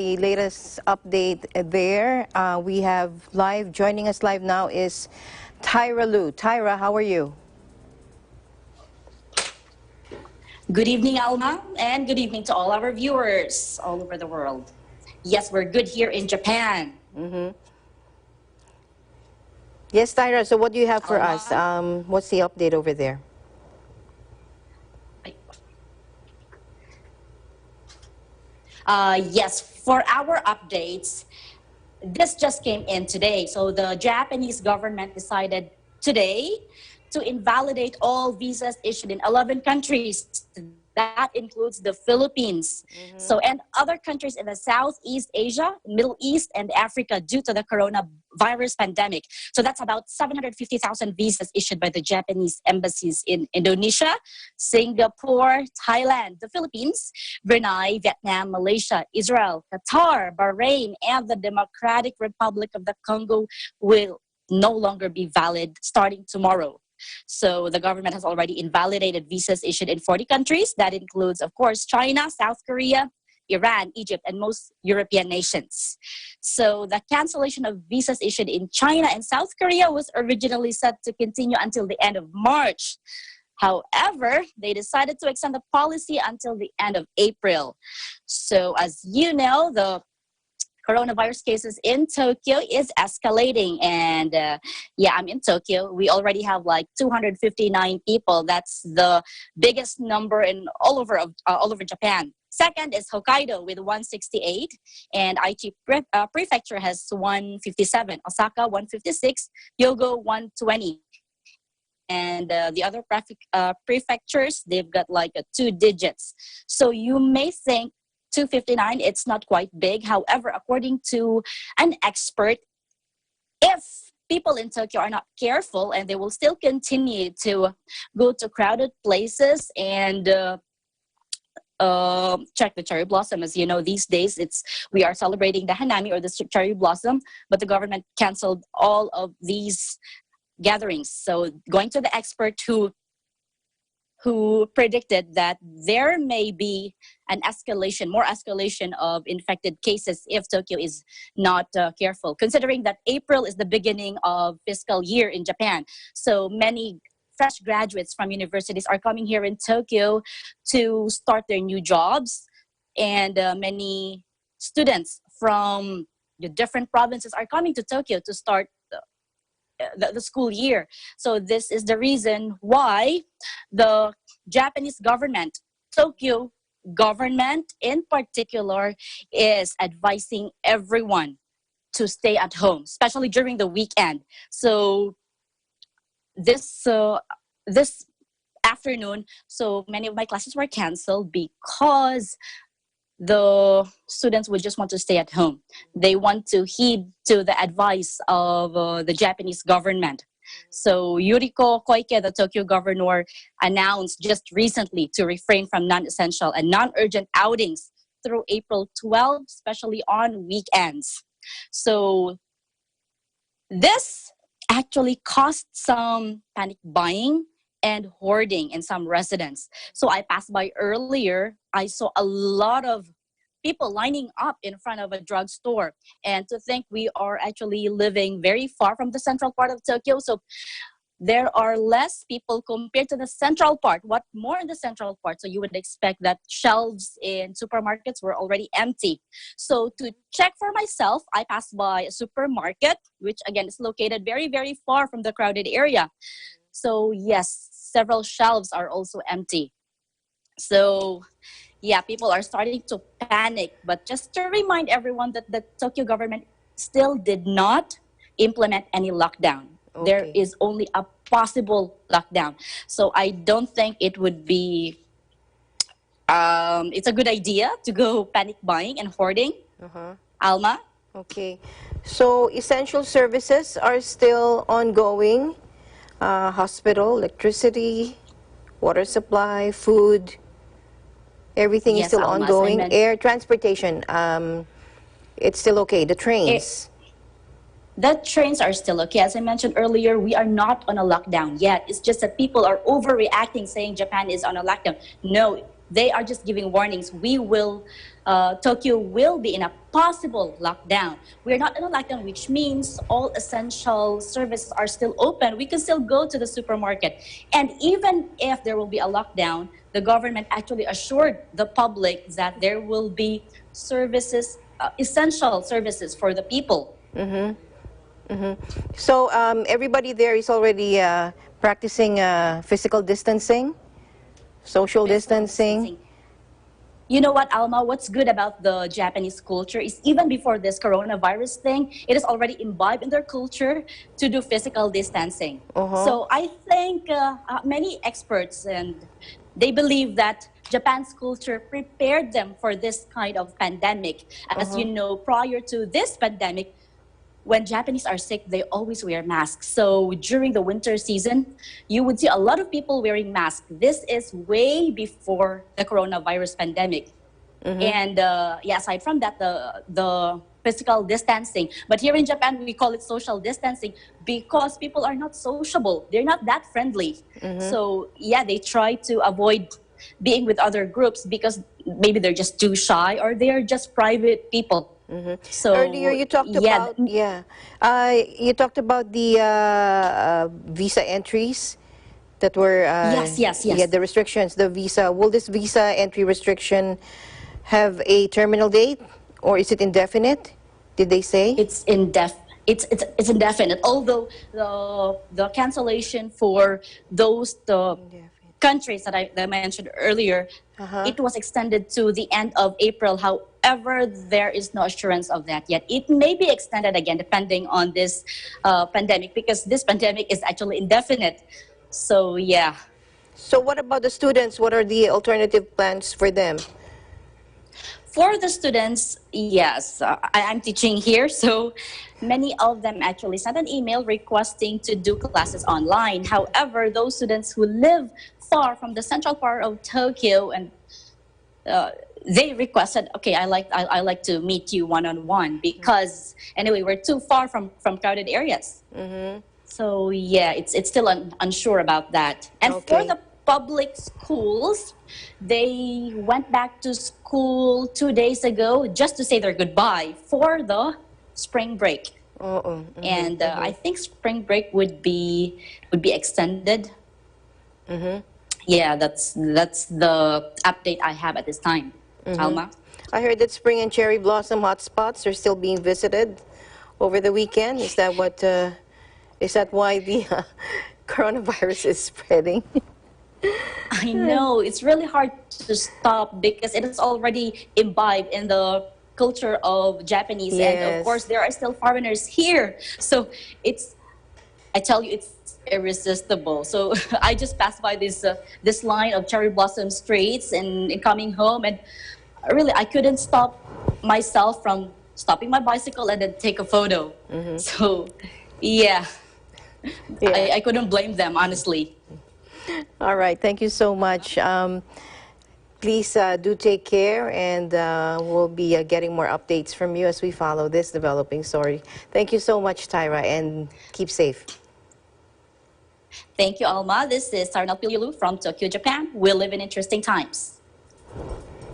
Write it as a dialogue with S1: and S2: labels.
S1: The latest update there. We have joining us live now is Tyra Lu. Tyra, how are you?
S2: Good evening, Alma, and good evening to all our viewers all over the world. Yes, we're good here in Japan.
S1: Yes, Tyra, so what do you have for
S2: Alma?
S1: us? What's the update over there?
S2: Yes, for our updates, this just came in today. So the Japanese government decided today to invalidate all visas issued in 11 countries. That includes the Philippines. So, and other countries in the Southeast Asia, Middle East, and Africa due to the coronavirus pandemic. So that's about 750,000 visas issued by the Japanese embassies in Indonesia, Singapore, Thailand, the Philippines, Brunei, Vietnam, Malaysia, Israel, Qatar, Bahrain, and the Democratic Republic of the Congo will no longer be valid starting tomorrow. So the government has already invalidated visas issued in 40 countries. That includes, of course, China, South Korea, Iran, Egypt, and most European nations. So the cancellation of visas issued in China and South Korea was originally set to continue until the end of March. However, they decided to extend the policy until the end of April. So as you know, the coronavirus cases in Tokyo is escalating, and yeah, I'm in Tokyo. We already have like 259 people. That's the biggest number in all over Japan. Second is Hokkaido with 168, and Aichi Prefecture has 157, Osaka 156, Hyogo 120. And the other prefectures, they've got like 2 digits. So you may think 259, it's not quite big. However, according to an expert, if people in Tokyo are not careful and they will still continue to go to crowded places and check the cherry blossom. As you know, these days we are celebrating the Hanami or the cherry blossom, but the government canceled all of these gatherings. So going to the expert who predicted that there may be more escalation of infected cases if Tokyo is not careful, considering that April is the beginning of fiscal year in Japan. So many fresh graduates from universities are coming here in Tokyo to start their new jobs, and many students from the different provinces are coming to Tokyo to start the school year. So this is the reason why the Japanese government, Tokyo government in particular, is advising everyone to stay at home, especially during the weekend. So this afternoon, so many of my classes were canceled because the students would just want to stay at home. They want to heed to the advice of the Japanese government. So Yuriko Koike, the Tokyo governor, announced just recently to refrain from non-essential and non-urgent outings through April 12, especially on weekends. So this actually caused some panic buying and hoarding in some residents. So I passed by earlier, I saw a lot of people lining up in front of a drugstore. And to think we are actually living very far from the central part of Tokyo. So there are less people compared to the central part. What more in the central part? So you would expect that shelves in supermarkets were already empty. So to check for myself, I passed by a supermarket, which again is located very, very far from the crowded area. So yes, several shelves are also empty. So yeah, people are starting to panic. But just to remind everyone that the Tokyo government still did not implement any lockdown.
S1: Okay.
S2: There is only a possible lockdown. So I don't think it would be, it's a good idea to go panic buying and hoarding. Alma?
S1: Okay. So essential services are still ongoing. Hospital, electricity, water supply, food, everything is
S2: Yes,
S1: still
S2: Alma, as I
S1: ongoing.
S2: mentioned.
S1: Air transportation, it's still okay. The trains.
S2: The trains are still okay. As I mentioned earlier, we are not on a lockdown yet. It's just that people are overreacting, saying Japan is on a lockdown. No, they are just giving warnings. We will Tokyo will be in a possible lockdown. We're not in a lockdown, which means all essential services are still open. We can still go to the supermarket. And even if there will be a lockdown, the government actually assured the public that there will be services, essential services for the people.
S1: So everybody there is already practicing physical distancing, social distancing.
S2: You know what, Alma? What's good about the Japanese culture is even before this coronavirus thing, it is already imbibed in their culture to do physical distancing. So I think many experts and they believe that Japan's culture prepared them for this kind of pandemic. As you know, prior to this pandemic, when Japanese are sick, they always wear masks. So during the winter season, you would see a lot of people wearing masks. This is way before the coronavirus pandemic. And yeah, aside from that, the physical distancing. But here in Japan, we call it social distancing because people are not sociable. They're not that friendly. So yeah, they try to avoid being with other groups because maybe they're just too shy or they're just private people. So
S1: Earlier you talked about you talked about the visa entries that were
S2: yes.
S1: yeah, the restrictions, the visa. Will this visa entry restriction have a terminal date or is it indefinite? Did they say?
S2: It's indefinite. Although the cancellation for those countries that I mentioned earlier, it was extended to the end of April. However, there is no assurance of that yet. It may be extended again depending on this pandemic because this pandemic is actually indefinite. So yeah.
S1: So what about the students? What are the alternative plans for them?
S2: For the students, yes, I'm teaching here, so many of them actually sent an email requesting to do classes online. However, those students who live far from the central part of Tokyo and they requested, okay, I like to meet you one-on-one because anyway, we're too far from crowded areas. So yeah, it's still unsure about that. And for the public schools, they went back to school 2 days ago just to say their goodbye for the spring break. And I think spring break would be extended. Yeah, that's the update I have at this time. Alma?
S1: I heard that spring and cherry blossom hotspots are still being visited over the weekend. Is that what? Is that why the coronavirus is spreading?
S2: I know it's really hard to stop because it is already imbibed in the culture of Japanese, and of course there are still foreigners here. So I tell you, it's irresistible. So I just passed by this line of cherry blossom streets and coming home, and really I couldn't stop myself from stopping my bicycle and then take a photo. So yeah. I couldn't blame them, honestly.
S1: All right, thank you so much. Please do take care, and we'll be getting more updates from you as we follow this developing story. Thank you so much, Tyra, and keep safe.
S2: Thank you, Alma. This is Sarnal Piliulu from Tokyo, Japan. We live in interesting times.